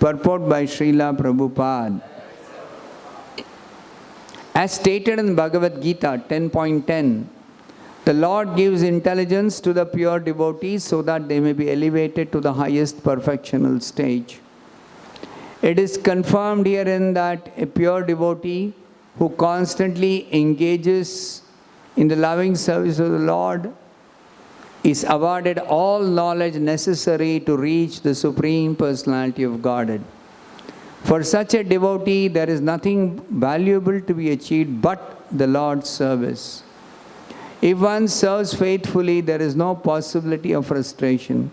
Purport by Srila Prabhupada. As stated in Bhagavad Gita 10.10, the Lord gives intelligence to the pure devotees so that they may be elevated to the highest perfectional stage. It is confirmed herein that a pure devotee who constantly engages in the loving service of the Lord is awarded all knowledge necessary to reach the Supreme Personality of Godhead. For such a devotee, there is nothing valuable to be achieved but the Lord's service. If one serves faithfully, there is no possibility of frustration,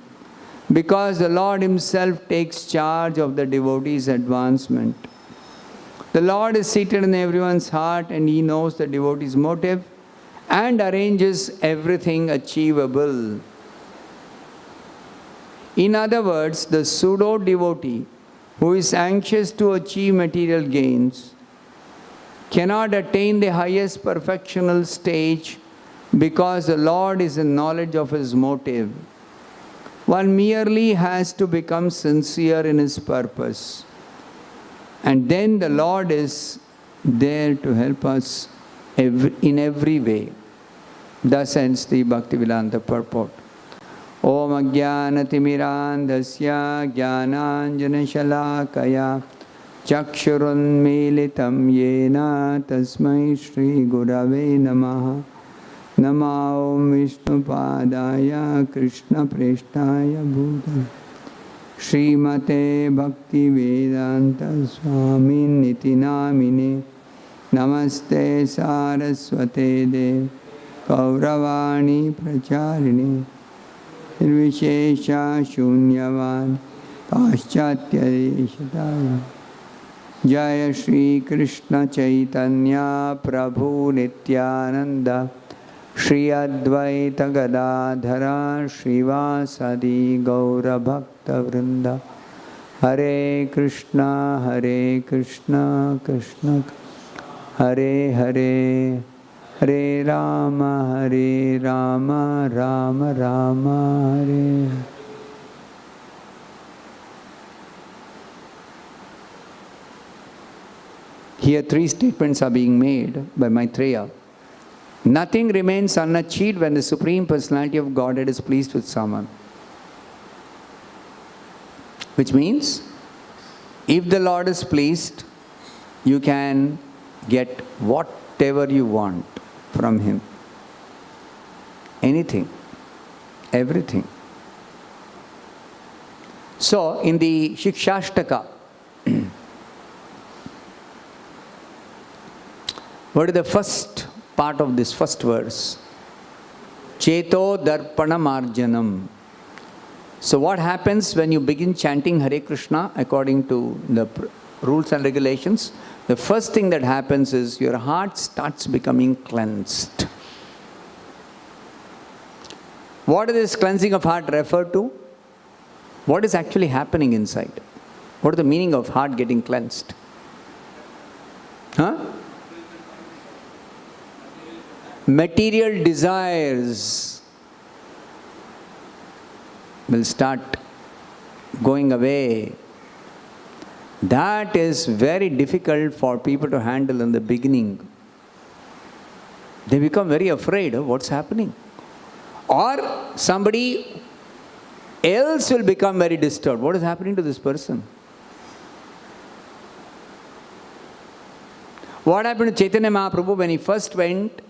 because the Lord Himself takes charge of the devotee's advancement. The Lord is seated in everyone's heart, and He knows the devotee's motive and arranges everything achievable. In other words, the pseudo-devotee who is anxious to achieve material gains cannot attain the highest perfectional stage because the Lord is in knowledge of his motive. One merely has to become sincere in his purpose, and then the Lord is there to help us in every way. Thus ends the Bhaktivedanta purport. Om Ajnanatimmirandhasya Jnananjanashalakaya Chakshurunmilitam Yena Tasmai Shri Gurave Namaha. Namo Om Vishnupadaya Krishna Preshtaya Bhutale Srimate Bhaktivedanta Swami Niti Namine Namaste Saraswate Dev Kauravani Pracharini Nirvishesha Shunyavan Paschatya Deshataya Jaya Shri Krishna Chaitanya Prabhu Nityananda Shri Advaita Gadadhara Srivasadi Gaura Bhakta Vrinda Hare Krishna Krishna Krishna Hare Hare Hare Rama Rama Rama Hare. Here three statements are being made by Maitreya. Nothing remains unachieved when the Supreme Personality of Godhead is pleased with someone. Which means, if the Lord is pleased, you can get whatever you want from Him. Anything. Everything. So, in the Shikshashtaka, what is the first part of this first verse? Cheto Darpana Marjanam. So what happens when you begin chanting Hare Krishna according to the rules and regulations? The first thing that happens is your heart starts becoming cleansed. What is this cleansing of heart referred to? What is actually happening inside? What is the meaning of heart getting cleansed? Material desires will start going away. That is very difficult for people to handle in the beginning. They become very afraid of what's happening. Or somebody else will become very disturbed. What is happening to this person? What happened to Chaitanya Mahaprabhu when he first went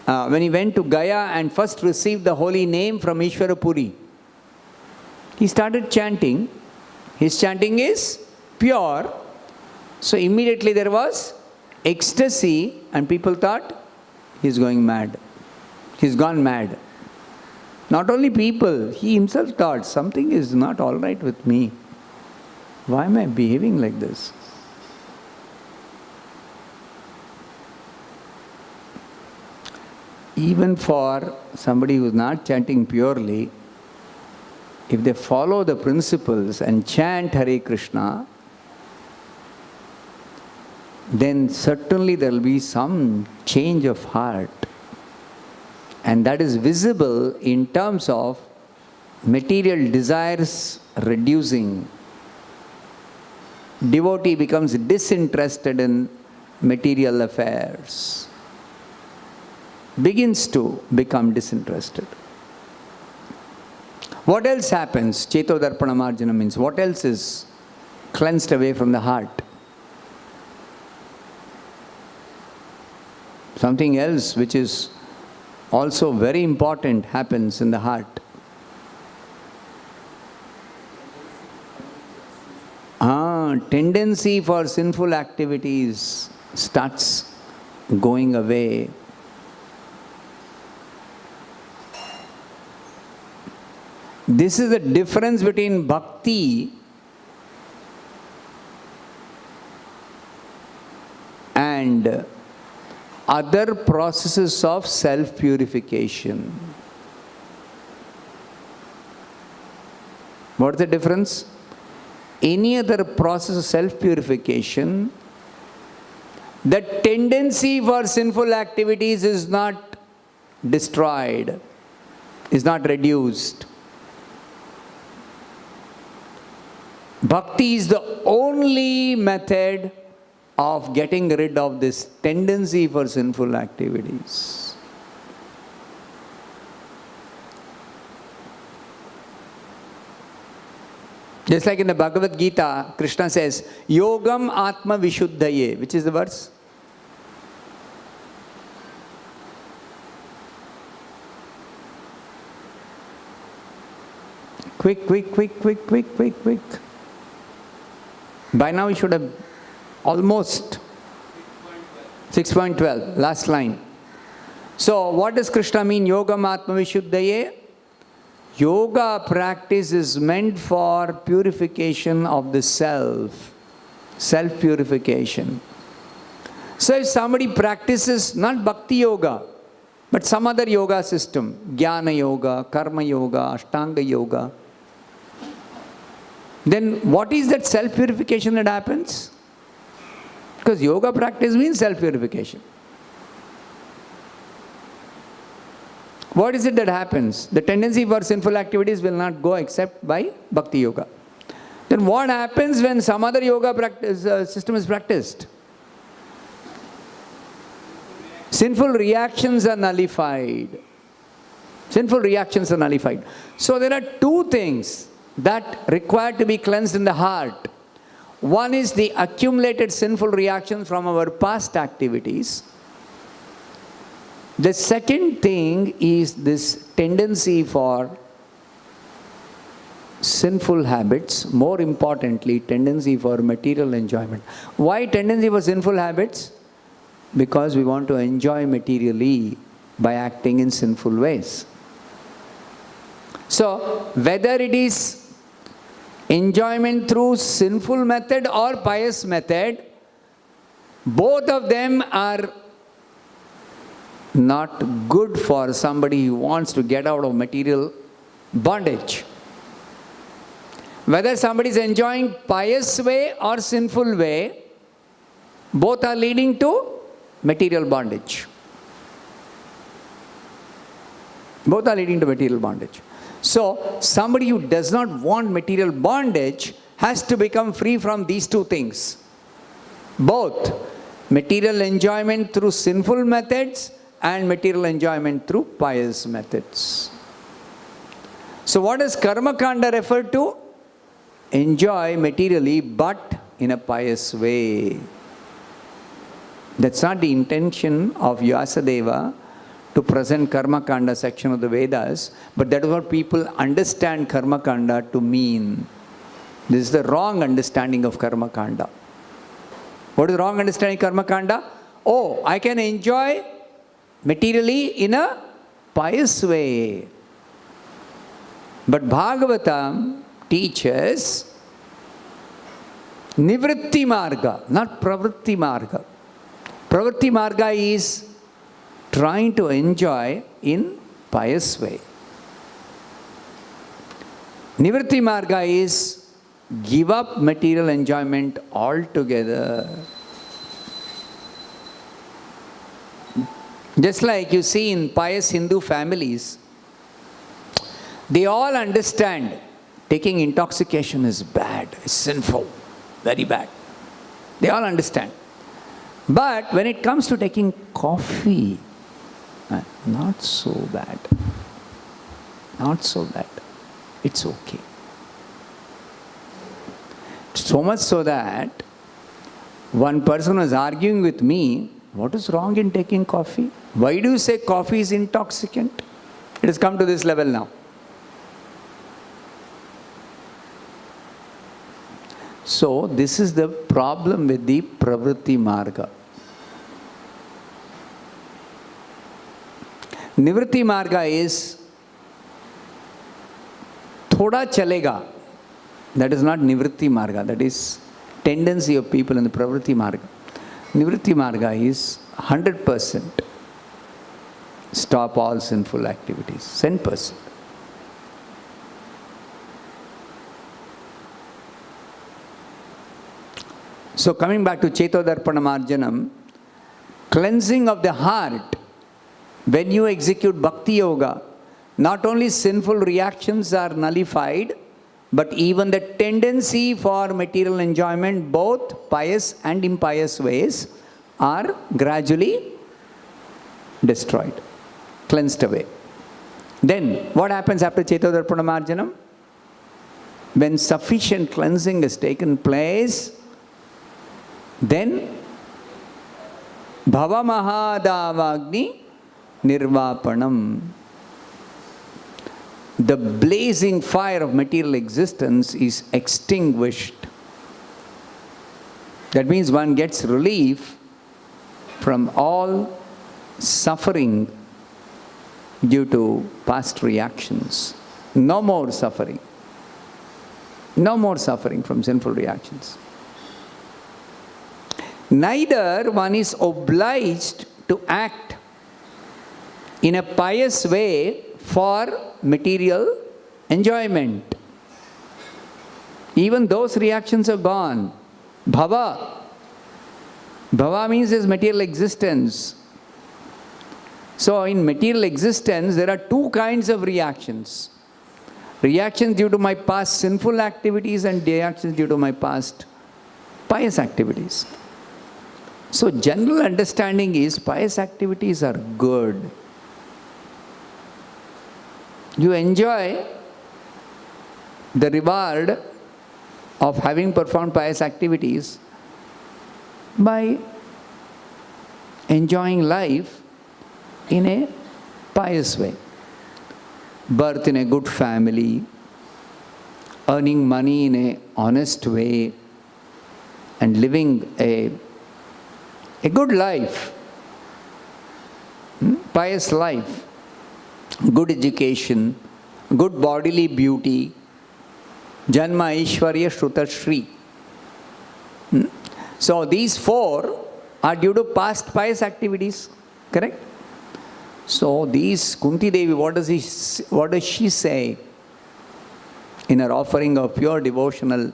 to Gaya and first received the holy name from Ishwarapuri? He started chanting. His chanting is pure. So immediately there was ecstasy and people thought he's going mad. He's gone mad. Not only people, he himself thought something is not all right with me. Why am I behaving like this? Even for somebody who is not chanting purely, if they follow the principles and chant Hare Krishna, then certainly there will be some change of heart. And that is visible in terms of material desires reducing. devotee becomes disinterested in material affairs. Begins to become disinterested. What else happens? Cheto Darpana Marjana means what else is cleansed away from the heart? Something else which is also very important happens in the heart. Tendency for sinful activities starts going away. This is the difference between bhakti and other processes of self-purification. What is the difference? Any other process of self-purification, the tendency for sinful activities is not destroyed, is not reduced. Bhakti is the only method of getting rid of this tendency for sinful activities. Just like in the Bhagavad Gita, Krishna says, Yogam Atma Vishuddhaye. Which is the verse? Quick. By now you should have almost 6.12, last line. So what does Krishna mean, Yogam Atma Vishuddhaye? Yoga practice is meant for purification of the self, self-purification. So if somebody practices not Bhakti Yoga, but some other yoga system, Jnana Yoga, Karma Yoga, Ashtanga Yoga, then what is that self-purification that happens? Because yoga practice means self-purification. What is it that happens? The tendency for sinful activities will not go except by Bhakti Yoga. Then what happens when some other yoga system is practiced? Sinful reactions are nullified. Sinful reactions are nullified. So there are two things that require to be cleansed in the heart. One is the accumulated sinful reactions from our past activities. The second thing is this tendency for sinful habits, more importantly, tendency for material enjoyment. Why tendency for sinful habits? Because we want to enjoy materially by acting in sinful ways. So, whether it is enjoyment through sinful method or pious method, both of them are not good for somebody who wants to get out of material bondage. Whether somebody is enjoying pious way or sinful way, both are leading to material bondage. Both are leading to material bondage. So, somebody who does not want material bondage has to become free from these two things. Both material enjoyment through sinful methods and material enjoyment through pious methods. So what does karma kanda refer to? Enjoy materially but in a pious way. That's not the intention of Vyasadeva to present karma kanda section of the Vedas, but that is what people understand karma kanda to mean. This is the wrong understanding of karma kanda. What is the wrong understanding of karma kanda? Oh, I can enjoy materially in a pious way. But Bhagavatam teaches nivritti marga, not pravritti marga. Pravritti marga is trying to enjoy in pious way. Nivritti marga is give up material enjoyment altogether. Just like you see in pious Hindu families, they all understand taking intoxication is bad, it's sinful. very bad. They all understand. But when it comes to taking coffee, not so bad. Not so bad. It's okay. So much so that one person was arguing with me, what is wrong in taking coffee? Why do you say coffee is intoxicant? It has come to this level now. So this is the problem with the pravritti marga. Nivritti marga is thoda chalega. That is not nivritti marga. That is tendency of people in the pravritti marga. Nivritti marga is 100% stop all sinful activities. 10%. So coming back to Chetodarpana Marjanam, cleansing of the heart. When you execute Bhakti Yoga, not only sinful reactions are nullified, but even the tendency for material enjoyment, both pious and impious ways, are gradually destroyed, cleansed away. Then, what happens after Chetodarpana Marjanam? When sufficient cleansing has taken place, then Bhava Mahadavagni Nirvapanam. The blazing fire of material existence is extinguished. That means one gets relief from all suffering due to past reactions. No more suffering. No more suffering from sinful reactions. Neither one is obliged to act in a pious way for material enjoyment. Even those reactions are gone. Bhava. Bhava means is material existence. So in material existence, there are two kinds of reactions. Reactions due to my past sinful activities and reactions due to my past pious activities. So general understanding is pious activities are good. You enjoy the reward of having performed pious activities by enjoying life in a pious way. Birth in a good family, earning money in an honest way, and living a good life, pious life. Good education, good bodily beauty, Janma Aishwarya Shruta Shri. So these four are due to past pious activities, correct? So these Kunti Devi, what does she say in her offering of pure devotional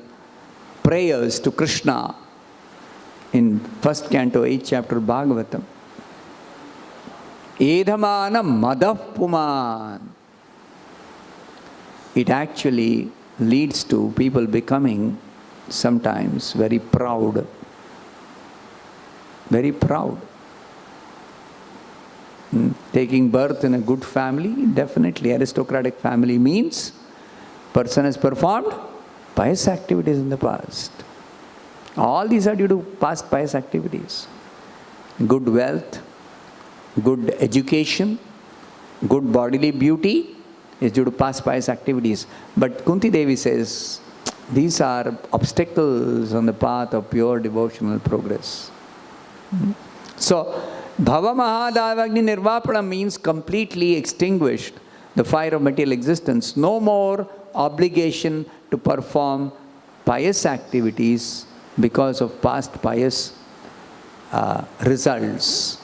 prayers to Krishna in 1st canto 8th chapter Bhagavatam? Edhamana Madhav Puman. It actually leads to people becoming sometimes very proud. Very proud. Taking birth in a good family, definitely aristocratic family means person has performed pious activities in the past. All these are due to past pious activities. Good wealth, good education, good bodily beauty is due to past pious activities. But Kunti Devi says, these are obstacles on the path of pure devotional progress. So, Bhava Mahadavagni Nirvapana means completely extinguished the fire of material existence. No more obligation to perform pious activities because of past pious results.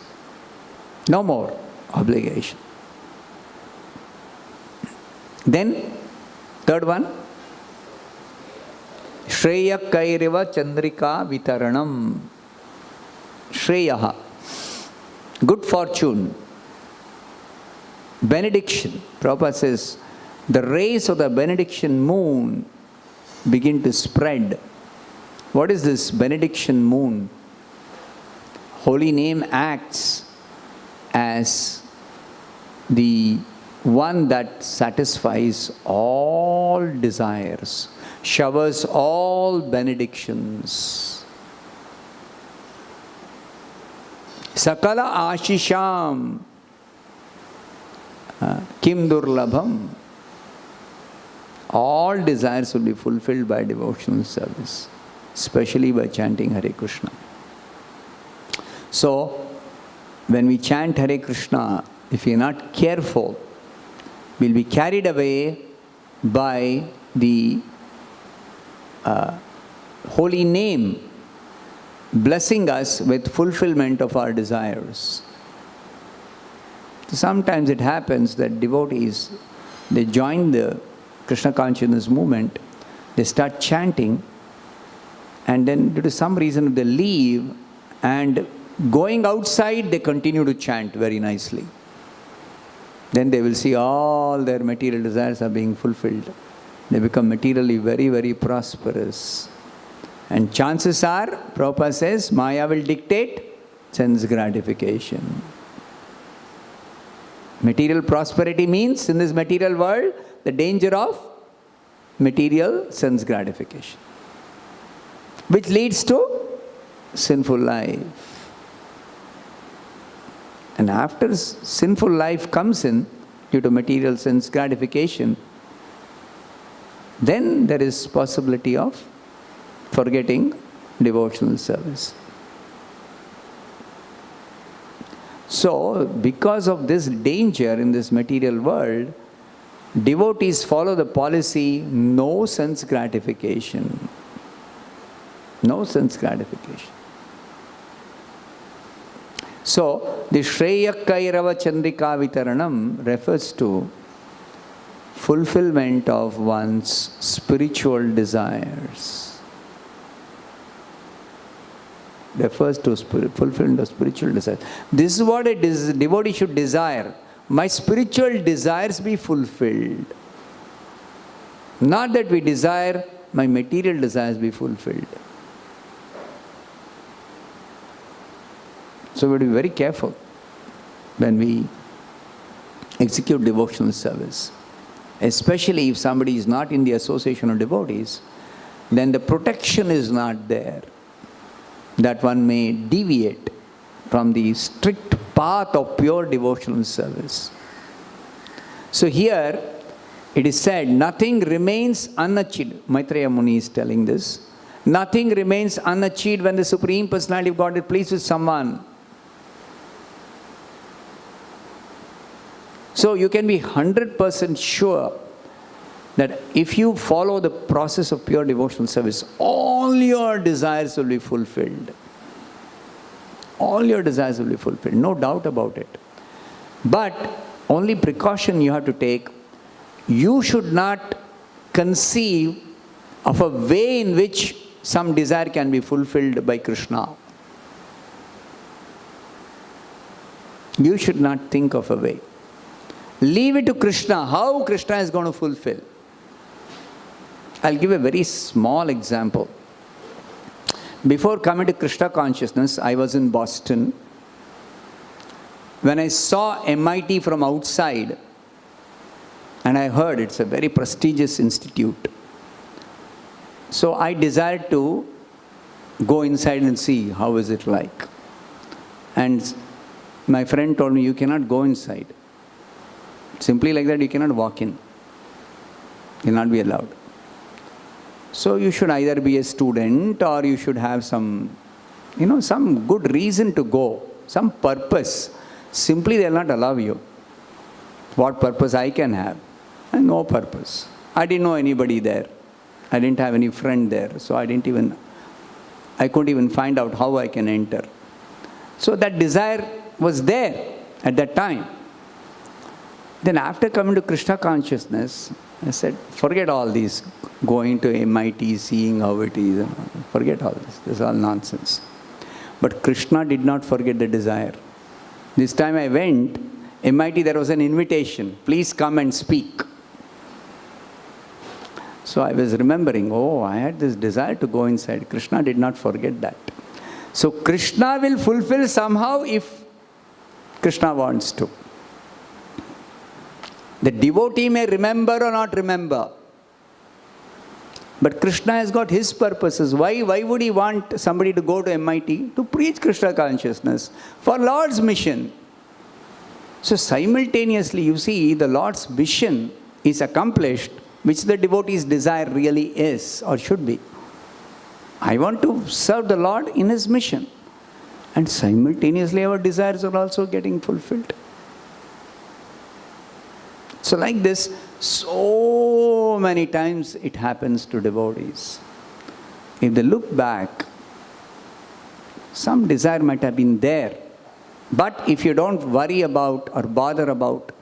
No more obligation. Then, third one, Shreya Kairiva Chandrika Vitaranam. Shreyaha, good fortune, benediction. Prabhupada says, the rays of the benediction moon begin to spread. What is this benediction moon? Holy name acts as the one that satisfies all desires, showers all benedictions. Sakala ashisham kim durlabham. All desires will be fulfilled by devotional service, especially by chanting Hare Krishna. So, when we chant Hare Krishna, if we are not careful, we'll be carried away by the holy name blessing us with fulfillment of our desires. Sometimes it happens that devotees, they join the Krishna consciousness movement, they start chanting, and then due to some reason they leave, and going outside they continue to chant very nicely. Then they will see all their material desires are being fulfilled. They become materially very, very prosperous. And chances are, Prabhupada says, Maya will dictate sense gratification. Material prosperity means, in this material world, the danger of material sense gratification, which leads to sinful life. And after sinful life comes in due to material sense gratification, then there is possibility of forgetting devotional service. So, because of this danger in this material world, devotees follow the policy, no sense gratification. No sense gratification. So, the Shreya Kairava Chandrika Vitaranam refers to fulfillment of one's spiritual desires. Refers to fulfillment of spiritual desires. This is what a devotee should desire. My spiritual desires be fulfilled. Not that we desire my material desires be fulfilled. So we have to be very careful when we execute devotional service. Especially if somebody is not in the association of devotees, then the protection is not there, that one may deviate from the strict path of pure devotional service. So here it is said, nothing remains unachieved. Maitreya Muni is telling this. Nothing remains unachieved when the Supreme Personality of God is pleased with someone. So you can be 100% sure that if you follow the process of pure devotional service, all your desires will be fulfilled. All your desires will be fulfilled, no doubt about it. But only precaution you have to take, you should not conceive of a way in which some desire can be fulfilled by Krishna. You should not think of a way. Leave it to Krishna, how Krishna is going to fulfill. I'll give a very small example. Before coming to Krishna consciousness, I was in Boston. When I saw MIT from outside, and I heard it's a very prestigious institute, so I desired to go inside and see how is it like. And my friend told me, you cannot go inside. Simply like that, you cannot walk in. You will not be allowed. So you should either be a student or you should have some, some good reason to go, some purpose. Simply they will not allow you. What purpose I can have? And no purpose. I didn't know anybody there. I didn't have any friend there. So I couldn't even find out how I can enter. So that desire was there at that time. Then after coming to Krishna consciousness, I said, forget all these, going to MIT, seeing how it is, forget all this. This is all nonsense. But Krishna did not forget the desire. This time I went, MIT, there was an invitation, please come and speak. So I was remembering, oh, I had this desire to go inside. Krishna did not forget that. So Krishna will fulfill somehow if Krishna wants to. The devotee may remember or not remember. But Krishna has got his purposes. Why would he want somebody to go to MIT? To preach Krishna consciousness for Lord's mission. So simultaneously, you see, the Lord's mission is accomplished, which the devotee's desire really is or should be. I want to serve the Lord in his mission. And simultaneously, our desires are also getting fulfilled. So like this, so many times it happens to devotees. If they look back, some desire might have been there. But if you don't worry about or bother about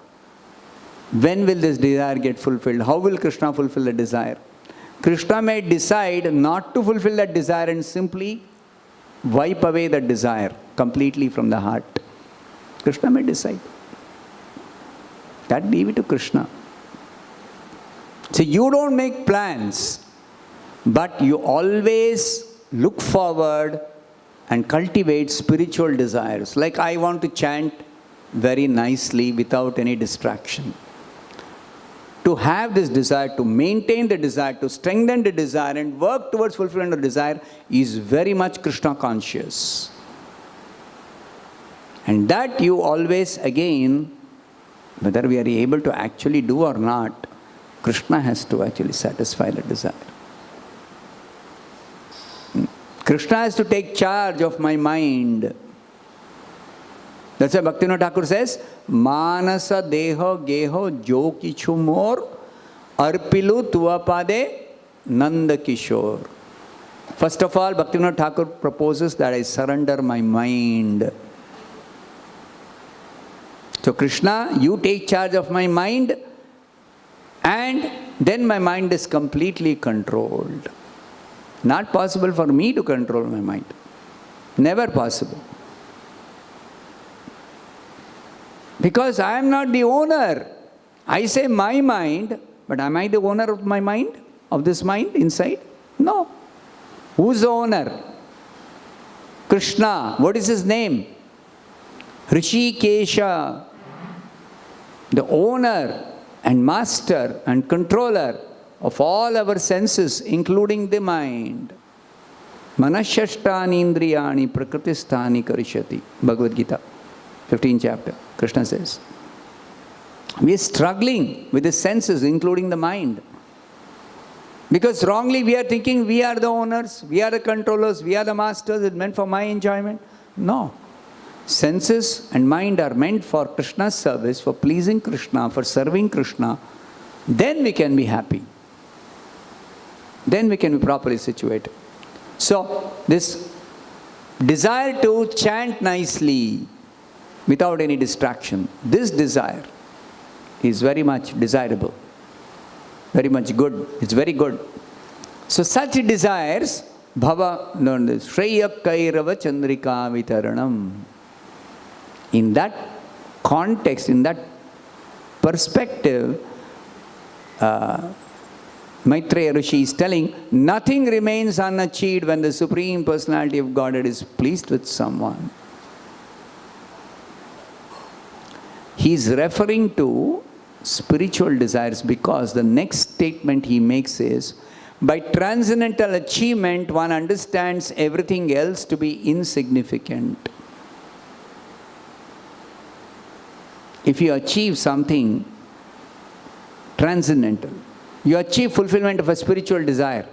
when will this desire get fulfilled, how will Krishna fulfill the desire? Krishna may decide not to fulfill that desire and simply wipe away that desire completely from the heart. Krishna may decide. That leave it to Krishna. So you don't make plans, but you always look forward and cultivate spiritual desires. Like I want to chant very nicely without any distraction. To have this desire, to maintain the desire, to strengthen the desire and work towards fulfillment of desire is very much Krishna conscious. And that you always again, whether we are able to actually do or not, Krishna has to actually satisfy the desire. Krishna has to take charge of my mind. That's why Bhaktivinoda Thakur says, Manasa deho geho jo kichu mor arpilu tuapade nanda kishore. First of all, Bhaktivinoda Thakur proposes that I surrender my mind. So Krishna, you take charge of my mind, and then my mind is completely controlled. Not possible for me to control my mind. Never possible. Because I am not the owner. I say my mind, but am I the owner of my mind? Of this mind inside? No. Who's the owner? Krishna. What is his name? Rishikesha. The owner and master and controller of all our senses, including the mind. Manashashtani indriyani prakritisthani karishati. Bhagavad Gita, 15th chapter. Krishna says. We are struggling with the senses, including the mind. Because wrongly we are thinking we are the owners, we are the controllers, we are the masters, it's meant for my enjoyment. No. Senses and mind are meant for Krishna's service, for pleasing Krishna, for serving Krishna. Then we can be happy. Then we can be properly situated. So, this desire to chant nicely without any distraction, this desire is very much desirable. Very much good. It's very good. So, such desires, bhava, Shreya Kairava Chandrika Vitaranam. In that context, in that perspective, Maitreya Rishi is telling, nothing remains unachieved when the Supreme Personality of Godhead is pleased with someone. He is referring to spiritual desires because the next statement he makes is, by transcendental achievement, one understands everything else to be insignificant. If you achieve something transcendental, you achieve fulfillment of a spiritual desire,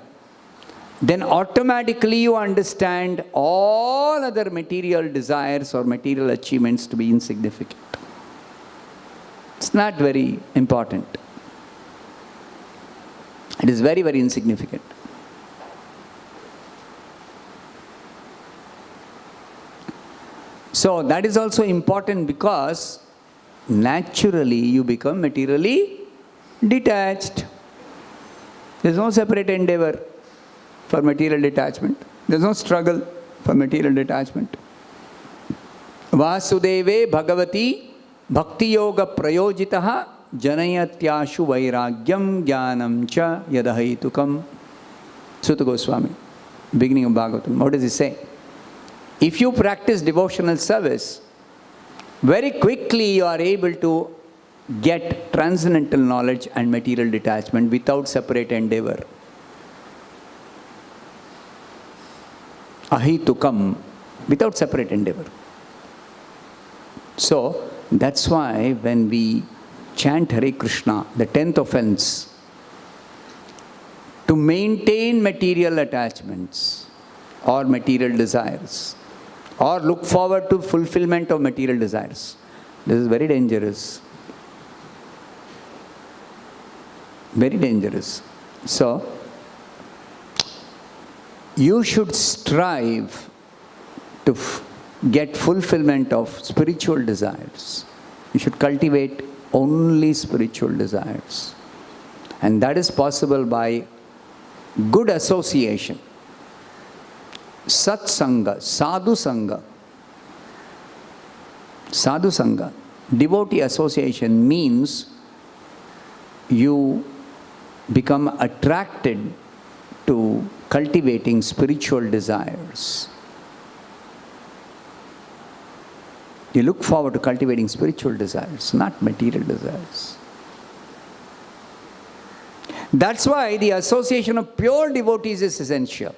then automatically you understand all other material desires or material achievements to be insignificant. It's not very important. It is very, very insignificant. So that is also important because naturally you become materially detached. There is no separate endeavor for material detachment. There is no struggle for material detachment. Vasudeve Bhagavati Bhakti Yoga Prayojitaha janayatyashu vairagyam jnanam cha yadahaitukam. Sutta Goswami, beginning of Bhagavatam. What does he say? If you practice devotional service, very quickly you are able to get transcendental knowledge and material detachment without separate endeavor. Ahitukam, without separate endeavor. So, that's why when we chant Hare Krishna, the 10th offense, to maintain material attachments or material desires, or look forward to fulfillment of material desires, this is very dangerous. Very dangerous. So, you should strive to get fulfillment of spiritual desires. You should cultivate only spiritual desires. And that is possible by good association. Satsanga, sadhu sangha. Sadhu sangha. Devotee association means you become attracted to cultivating spiritual desires. You look forward to cultivating spiritual desires, not material desires. That's why the association of pure devotees is essential.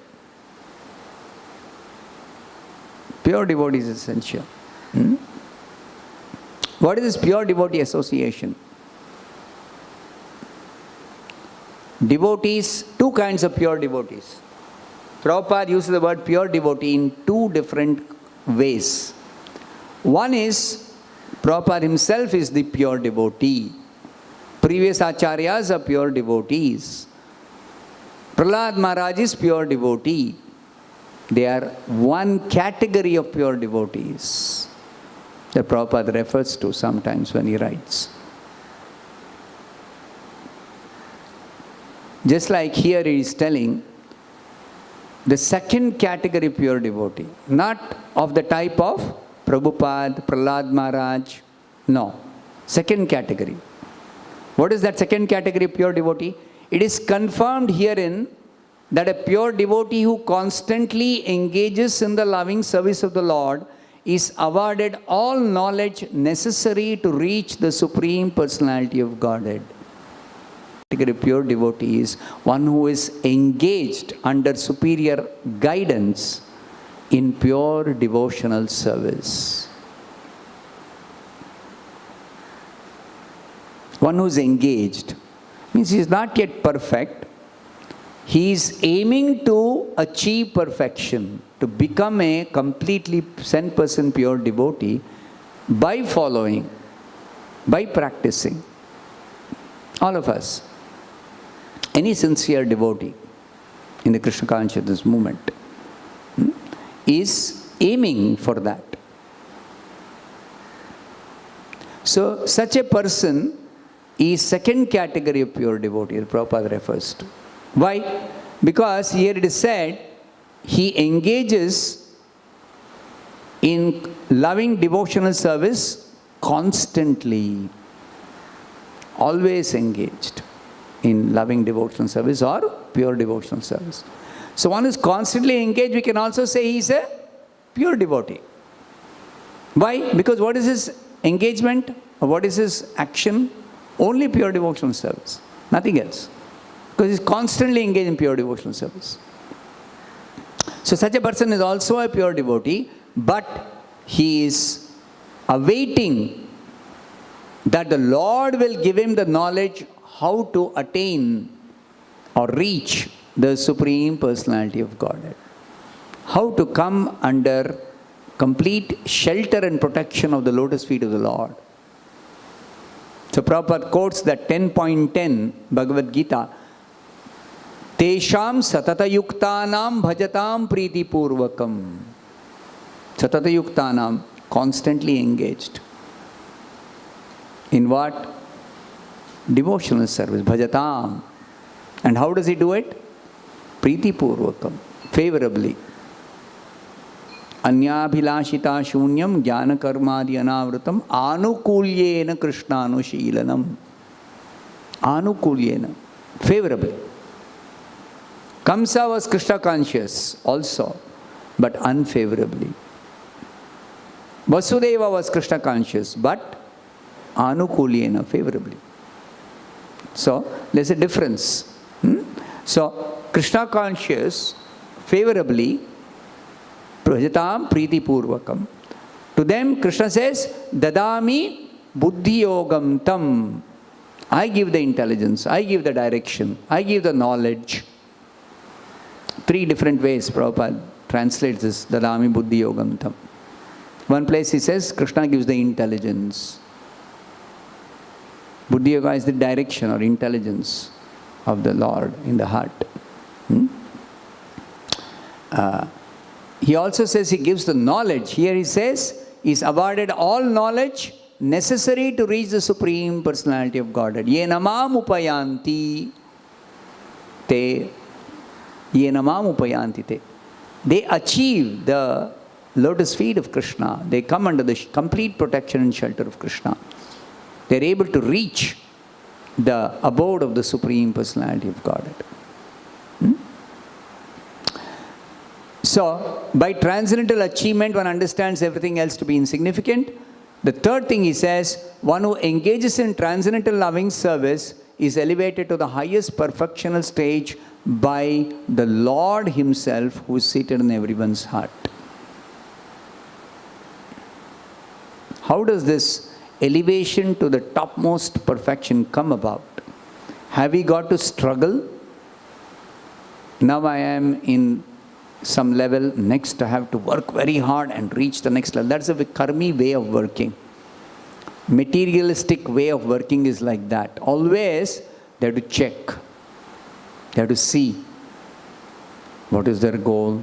Pure devotees is essential. What is this pure devotee association? Devotees, two kinds of pure devotees. Prabhupada uses the word pure devotee in two different ways. One is, Prabhupada himself is the pure devotee. Previous acharyas are pure devotees. Prahlad Maharaj is pure devotee. They are one category of pure devotees that Prabhupada refers to sometimes when he writes. Just like here he is telling, the second category pure devotee, not of the type of Prabhupada, Prahlad Maharaj, no. Second category. What is that second category pure devotee? It is confirmed herein that a pure devotee who constantly engages in the loving service of the Lord is awarded all knowledge necessary to reach the Supreme Personality of Godhead. Pure devotee is one who is engaged under superior guidance in pure devotional service. One who is engaged means he is not yet perfect. He is aiming to achieve perfection, to become a completely 100% pure devotee by following, by practicing. All of us. Any sincere devotee in the Krishna consciousness movement is aiming for that. So, such a person is second category of pure devotee, Prabhupada refers to. Why? Because here it is said, he engages in loving devotional service constantly, always engaged in loving devotional service or pure devotional service. So one is constantly engaged, we can also say he is a pure devotee. Why? Because what is his engagement or what is his action? Only pure devotional service, nothing else. Because he is constantly engaged in pure devotional service. So such a person is also a pure devotee, but he is awaiting that the Lord will give him the knowledge how to attain or reach the Supreme Personality of Godhead. How to come under complete shelter and protection of the lotus feet of the Lord. So Prabhupada quotes that 10.10 Bhagavad Gita, Tesham satatayuktanam bhajatam priti purvakam. Satatayuktanam, constantly engaged. In what? Devotional service, bhajatam. And how does he do it? Priti purvakam, favorably. Anyabhilashita shunyam jnana karmadi anavrutam anukulyena krishnanu sheelanam. Anukulyena, favorably. Kamsa was Krishna conscious also, but unfavorably. Vasudeva was Krishna conscious, but Anukulyena, favorably. So, there's a difference. So, Krishna conscious, favorably, Prajatam Priti Purvakam. To them, Krishna says, Dadami Buddhi Yogam Tam. I give the intelligence, I give the direction, I give the knowledge. 3 different ways Prabhupada translates this, Dadami Buddhi Yogam Tam. One place he says, Krishna gives the intelligence. Buddhi Yoga is the direction or intelligence of the Lord in the heart. He also says he gives the knowledge. Here he says, he's awarded all knowledge necessary to reach the Supreme Personality of Godhead. Yenamam upayanti te. Yenamam upayanti te. They achieve the lotus feet of Krishna. They come under the complete protection and shelter of Krishna. They are able to reach the abode of the Supreme Personality of Godhead. So, by transcendental achievement, one understands everything else to be insignificant. The third thing he says, one who engages in transcendental loving service is elevated to the highest perfectional stage by the Lord Himself, who is seated in everyone's heart. How does this elevation to the topmost perfection come about? Have we got to struggle? Now I am in some level, next I have to work very hard and reach the next level. That's a karmi way of working. Materialistic way of working is like that. Always they have to check. They have to see what is their goal,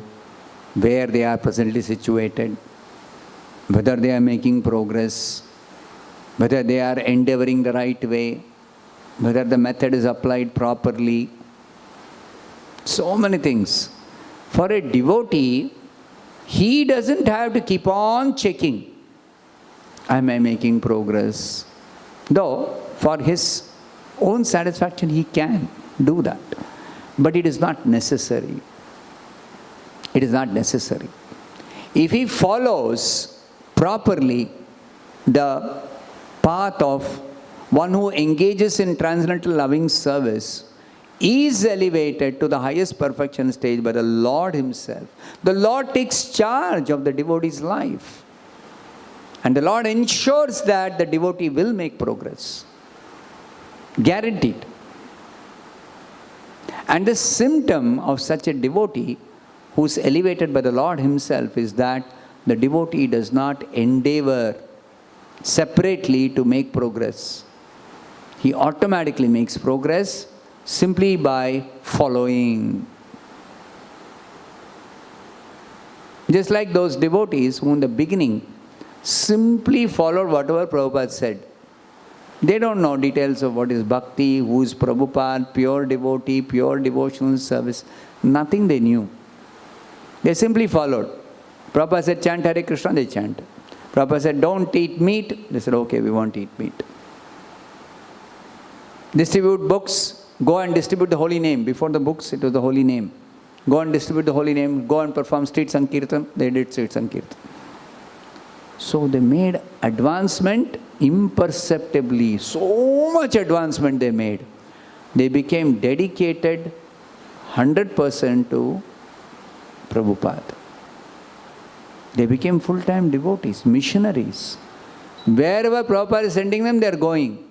where they are presently situated, whether they are making progress, whether they are endeavoring the right way, whether the method is applied properly. So many things. For a devotee, he doesn't have to keep on checking. Am I making progress? Though, for his own satisfaction, he can do that. But it is not necessary. It is not necessary. If he follows properly the path of one who engages in transcendental loving service, is elevated to the highest perfection stage by the Lord Himself. The Lord takes charge of the devotee's life. And the Lord ensures that the devotee will make progress. Guaranteed. And the symptom of such a devotee who is elevated by the Lord Himself is that the devotee does not endeavor separately to make progress. He automatically makes progress simply by following. Just like those devotees who in the beginning simply followed whatever Prabhupada said. They don't know details of what is bhakti, who is Prabhupada, pure devotee, pure devotional service. Nothing they knew. They simply followed. Prabhupada said, chant Hare Krishna, they chant. Prabhupada said, don't eat meat. They said, okay, we won't eat meat. Distribute books. Go and distribute the holy name. Before the books, it was the holy name. Go and distribute the holy name. Go and perform street sankirtan. They did street sankirtan. So they made advancement imperceptibly. So much advancement they made. They became dedicated 100% to Prabhupada. They became full-time devotees, missionaries. Wherever Prabhupada is sending them, they are going.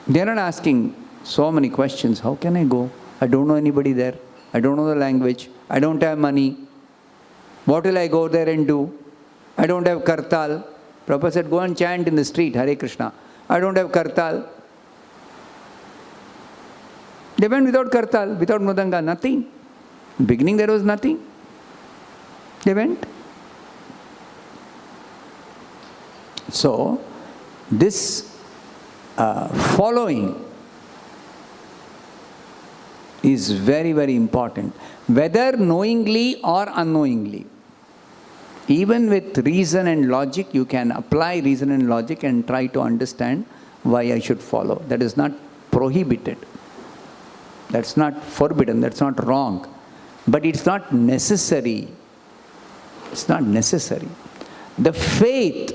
They are not asking so many questions. How can I go? I don't know anybody there. I don't know the language. I don't have money. What will I go there and do? I don't have kartal. Prabhupada said, go and chant in the street, Hare Krishna. I don't have kartal. They went without kartal, without mridanga, nothing. Beginning there was nothing. They went. So, this following is very, very important. Whether knowingly or unknowingly. Even with reason and logic, you can apply reason and logic and try to understand why I should follow. That is not prohibited. That's not forbidden. That's not wrong. But it's not necessary. It's not necessary. The faith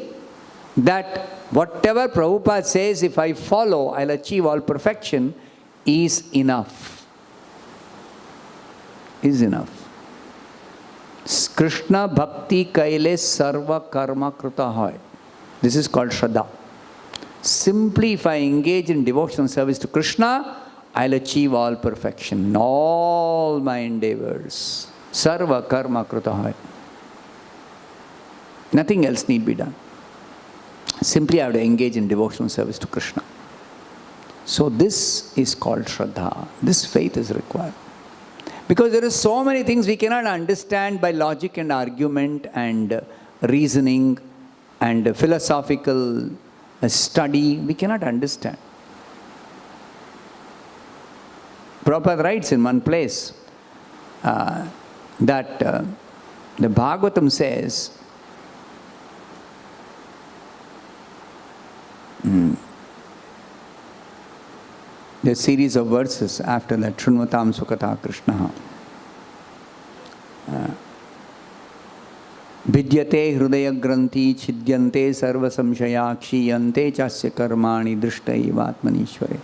that whatever Prabhupada says, if I follow, I'll achieve all perfection, is enough. Is enough. Krishna bhakti kaile sarva karma krita hoy. This is called Shraddha. Simply if I engage in devotional service to Krishna, I'll achieve all perfection in all my endeavors. Sarva karma krita hoy. Nothing else need be done. Simply I have to engage in devotional service to Krishna. So this is called Shraddha. This faith is required. Because there are so many things we cannot understand by logic and argument and reasoning and philosophical study. We cannot understand. Prabhupada writes in one place that the Bhagavatam says, the series of verses after that, Shrunvatam Sukata Krishna. Vidyate Hrudaya Granthi Chidyante Sarva Samshaya Kshiyante Chasya Karmani Drishtaiva Atmanishware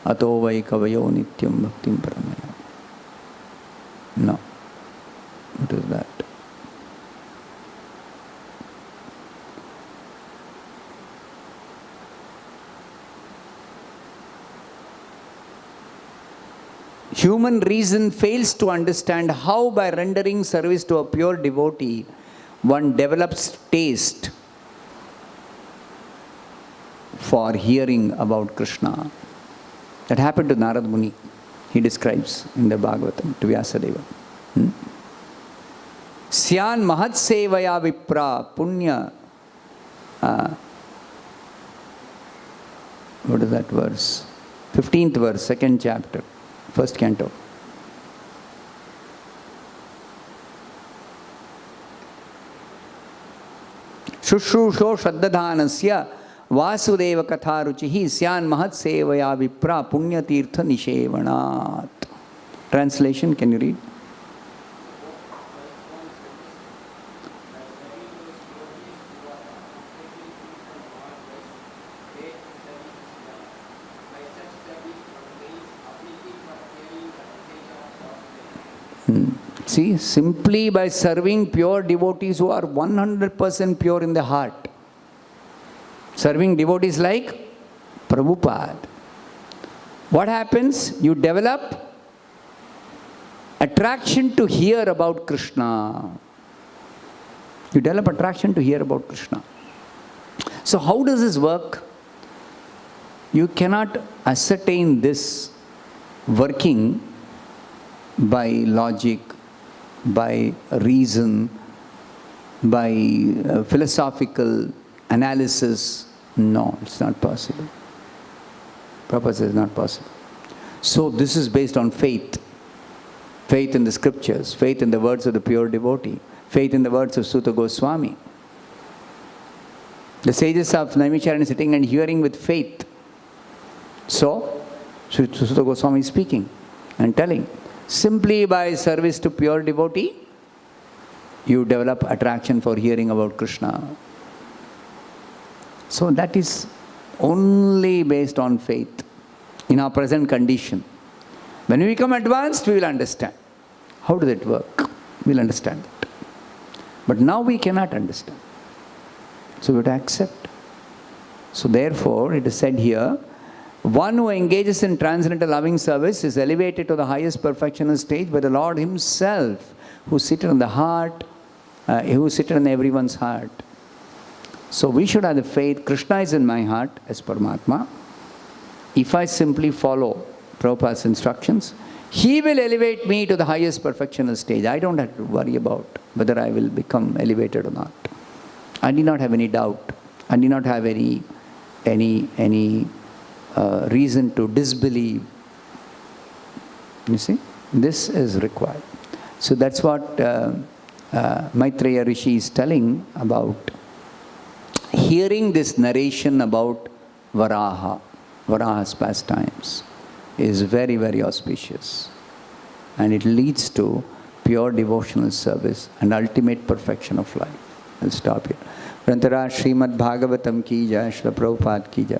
Ato Vai Kavayo Nityam Bhaktim Paramaya. No. What is that? Human reason fails to understand how by rendering service to a pure devotee, one develops taste for hearing about Krishna. That happened to Narad Muni. He describes in the Bhagavatam to Vyasadeva. Syan mahat sevaya vipra punya. What is that verse? 15th verse, 2nd chapter. First canto. Shushrusho Shraddadhanasya Vasudeva Katharuchihi Syan Mahat Sevaya Vipra Punya Tirtha Nishevanat. Translation, can you read? See, simply by serving pure devotees who are 100% pure in the heart. Serving devotees like Prabhupada. What happens? You develop attraction to hear about Krishna. You develop attraction to hear about Krishna. So how does this work? You cannot ascertain this working by logic, by reason, by philosophical analysis. No, it's not possible. Prabhupada says it's not possible. So this is based on faith. Faith in the scriptures, faith in the words of the pure devotee, faith in the words of Suta Goswami. The sages of Naimisharanya are sitting and hearing with faith. So, Suta Goswami is speaking and telling. Simply by service to pure devotee, you develop attraction for hearing about Krishna. So that is only based on faith in our present condition. When we become advanced, we will understand. How does it work? We will understand that. But now we cannot understand. So we have to accept. So therefore, it is said here, one who engages in transcendental loving service is elevated to the highest perfectional stage by the Lord Himself, who seated in the heart, who seated in everyone's heart. So we should have the faith, Krishna is in my heart as Paramatma. If I simply follow Prabhupada's instructions, He will elevate me to the highest perfectional stage. I don't have to worry about whether I will become elevated or not. I need not have any doubt. I need not have any reason to disbelieve. You see, this is required. So that's what Maitreya Rishi is telling about hearing this narration about Varaha's pastimes is very, very auspicious. And it leads to pure devotional service and ultimate perfection of life. I'll stop here. Grantharaj Srimad Bhagavatam ki jai, Srila Prabhupada ki jai.